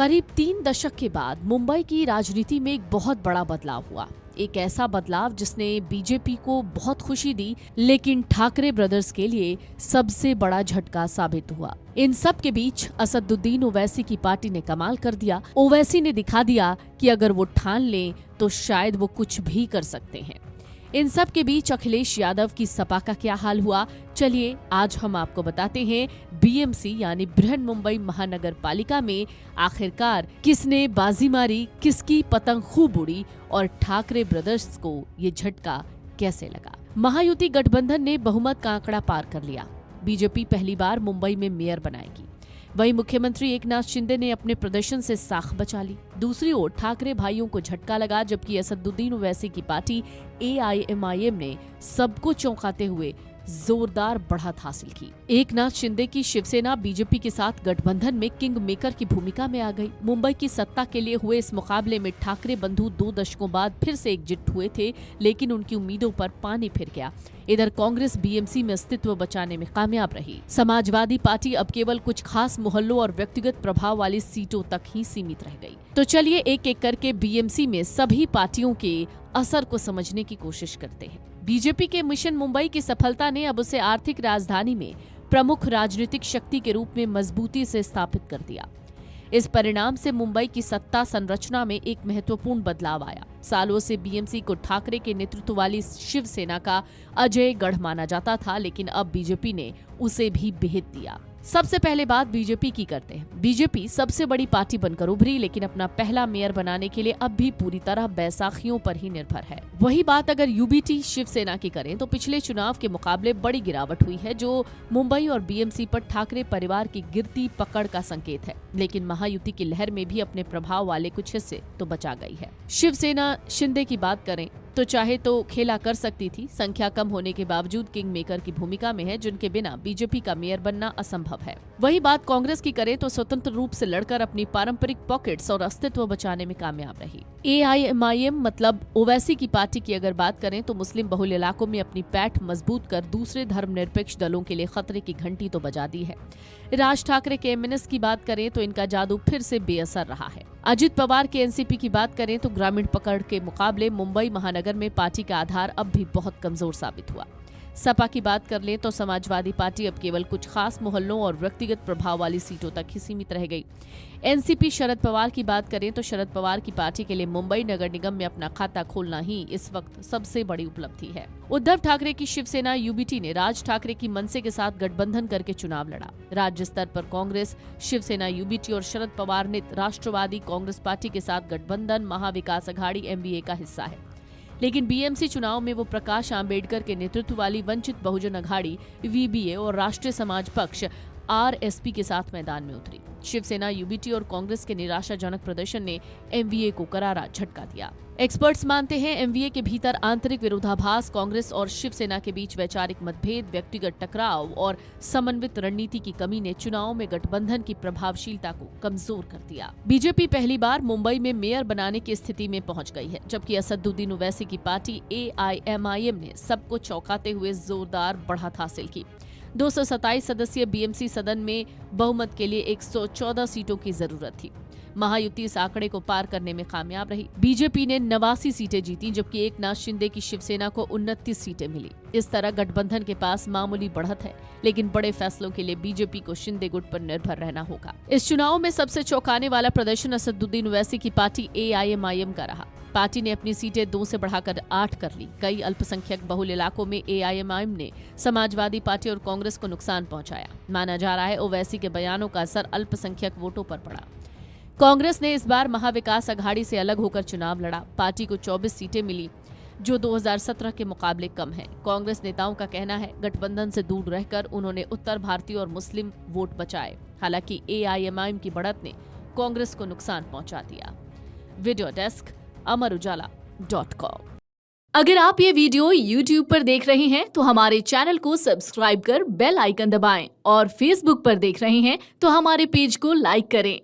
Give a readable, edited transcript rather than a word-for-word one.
करीब 3 दशक के बाद मुंबई की राजनीति में एक बहुत बड़ा बदलाव हुआ। एक ऐसा बदलाव जिसने बीजेपी को बहुत खुशी दी, लेकिन ठाकरे ब्रदर्स के लिए सबसे बड़ा झटका साबित हुआ। इन सब के बीच असदुद्दीन ओवैसी की पार्टी ने कमाल कर दिया। ओवैसी ने दिखा दिया कि अगर वो ठान लें तो शायद वो कुछ भी कर सकते हैं। इन सब के बीच अखिलेश यादव की सपा का क्या हाल हुआ, चलिए आज हम आपको बताते हैं। बीएमसी यानी बृहन मुंबई महानगर पालिका में आखिरकार किसने बाजी मारी, किसकी पतंग खूब उड़ी और ठाकरे ब्रदर्स को ये झटका कैसे लगा। महायुति गठबंधन ने बहुमत का आंकड़ा पार कर लिया। बीजेपी पहली बार मुंबई में मेयर बनाएगी। वहीं मुख्यमंत्री एकनाथ शिंदे ने अपने प्रदर्शन से साख बचा ली। दूसरी ओर ठाकरे भाइयों को झटका लगा, जबकि असदुद्दीन ओवैसी की पार्टी AIMIM ने सबको चौंकाते हुए जोरदार बढ़त हासिल की। एकनाथ शिंदे की शिवसेना बीजेपी के साथ गठबंधन में किंग मेकर की भूमिका में आ गई। मुंबई की सत्ता के लिए हुए इस मुकाबले में ठाकरे बंधु 2 दशकों बाद फिर से एकजुट हुए थे, लेकिन उनकी उम्मीदों पर पानी फिर गया। इधर कांग्रेस बीएमसी में अस्तित्व बचाने में कामयाब रही। समाजवादी पार्टी अब केवल कुछ खास मोहल्लों और व्यक्तिगत प्रभाव वाली सीटों तक ही सीमित रह गई। तो चलिए एक एक करके बीएमसी में सभी पार्टियों के असर को समझने की कोशिश करते हैं। बीजेपी के मिशन मुंबई की सफलता ने अब उसे आर्थिक राजधानी में प्रमुख राजनीतिक शक्ति के रूप में मजबूती से स्थापित कर दिया। इस परिणाम से मुंबई की सत्ता संरचना में एक महत्वपूर्ण बदलाव आया। सालों से बीएमसी को ठाकरे के नेतृत्व वाली शिवसेना का अजय गढ़ माना जाता था, लेकिन अब बीजेपी ने उसे भी भेद दिया। सबसे पहले बात बीजेपी की करते हैं। बीजेपी सबसे बड़ी पार्टी बनकर उभरी, लेकिन अपना पहला मेयर बनाने के लिए अब भी पूरी तरह बैसाखियों पर ही निर्भर है। वही बात अगर यूबीटी शिवसेना की करें तो पिछले चुनाव के मुकाबले बड़ी गिरावट हुई है, जो मुंबई और बीएमसी पर ठाकरे परिवार की गिरती पकड़ का संकेत है। लेकिन महायुति की लहर में भी अपने प्रभाव वाले कुछ हिस्से तो बचा गई है। शिवसेना शिंदे की बात करें तो चाहे तो खेला कर सकती थी। संख्या कम होने के बावजूद किंग मेकर की भूमिका में है, जिनके बिना बीजेपी का मेयर बनना असंभव है। वही बात कांग्रेस की करें तो स्वतंत्र रूप से लड़कर अपनी पारंपरिक पॉकेट्स और अस्तित्व बचाने में कामयाब रही। AIMIM मतलब ओवैसी की पार्टी की अगर बात करें तो मुस्लिम बहुल इलाकों में अपनी पैठ मजबूत कर दूसरे धर्मनिरपेक्ष दलों के लिए खतरे की घंटी तो बजा दी है। राज ठाकरे के MNS की बात करें तो इनका जादू फिर से बेअसर रहा है। अजित पवार के एनसीपी की बात करें तो ग्रामीण पकड़ के मुकाबले मुंबई महानगर में पार्टी का आधार अब भी बहुत कमजोर साबित हुआ। सपा की बात कर लें तो समाजवादी पार्टी अब केवल कुछ खास मोहल्लों और व्यक्तिगत प्रभाव वाली सीटों तक ही सीमित रह गई। एनसीपी शरद पवार की बात करें तो शरद पवार की पार्टी के लिए मुंबई नगर निगम में अपना खाता खोलना ही इस वक्त सबसे बड़ी उपलब्धि है। उद्धव ठाकरे की शिवसेना यूबीटी ने राज ठाकरे की मनसे के साथ गठबंधन करके चुनाव लड़ा। राज्य स्तर पर कांग्रेस, शिवसेना यूबीटी और शरद पवार ने राष्ट्रवादी कांग्रेस पार्टी के साथ गठबंधन महाविकास अघाड़ी MVA का हिस्सा है। लेकिन बीएमसी चुनाव में वो प्रकाश आंबेडकर के नेतृत्व वाली वंचित बहुजन अघाड़ी VBA और राष्ट्रीय समाज पक्ष RSP के साथ मैदान में उतरी। शिवसेना यूबीटी और कांग्रेस के निराशाजनक प्रदर्शन ने MVA को करारा झटका दिया। एक्सपर्ट्स मानते हैं MVA के भीतर आंतरिक विरोधाभास, कांग्रेस और शिवसेना के बीच वैचारिक मतभेद, व्यक्तिगत टकराव और समन्वित रणनीति की कमी ने चुनाव में गठबंधन की प्रभावशीलता को कमजोर कर दिया। बीजेपी पहली बार मुंबई में मेयर बनाने की स्थिति में पहुंच गई है, जबकि असदुद्दीन ओवैसी की पार्टी AIMIM ने सबको चौंकाते हुए जोरदार बढ़त हासिल की। 227 सदस्यीय बीएमसी सदन में बहुमत के लिए 114 सीटों की जरूरत थी। महायुति इस आंकड़े को पार करने में कामयाब रही। बीजेपी ने 89 सीटें जीती, जबकि एकनाथ शिंदे की शिवसेना को 29 सीटें मिली। इस तरह गठबंधन के पास मामूली बढ़त है, लेकिन बड़े फैसलों के लिए बीजेपी को शिंदे गुट पर निर्भर रहना होगा। इस चुनाव में सबसे चौंकाने वाला प्रदर्शन असदुद्दीन ओवैसी की पार्टी AIMIM का रहा। पार्टी ने अपनी सीटें 2 से बढ़ाकर 8 कर ली। कई अल्पसंख्यक बहुल इलाकों में AIMIM ने समाजवादी पार्टी और कांग्रेस को नुकसान पहुंचाया। माना जा रहा है ओवैसी के बयानों का असर अल्पसंख्यक वोटों पर पड़ा। कांग्रेस ने इस बार महाविकास अघाड़ी से अलग होकर चुनाव लड़ा। पार्टी को 24 सीटें मिली, जो 2017 के मुकाबले कम है। कांग्रेस नेताओं का कहना है गठबंधन से दूर रहकर उन्होंने उत्तर भारतीय और मुस्लिम वोट बचाए। हालांकि AIMIM की बढ़त ने कांग्रेस को नुकसान पहुंचा दिया। Video desk amarujala.com। अगर आप ये वीडियो YouTube पर देख रहे हैं तो हमारे चैनल को सब्सक्राइब कर बेल आइकन दबाएं, और Facebook पर देख रहे हैं तो हमारे पेज को लाइक करें।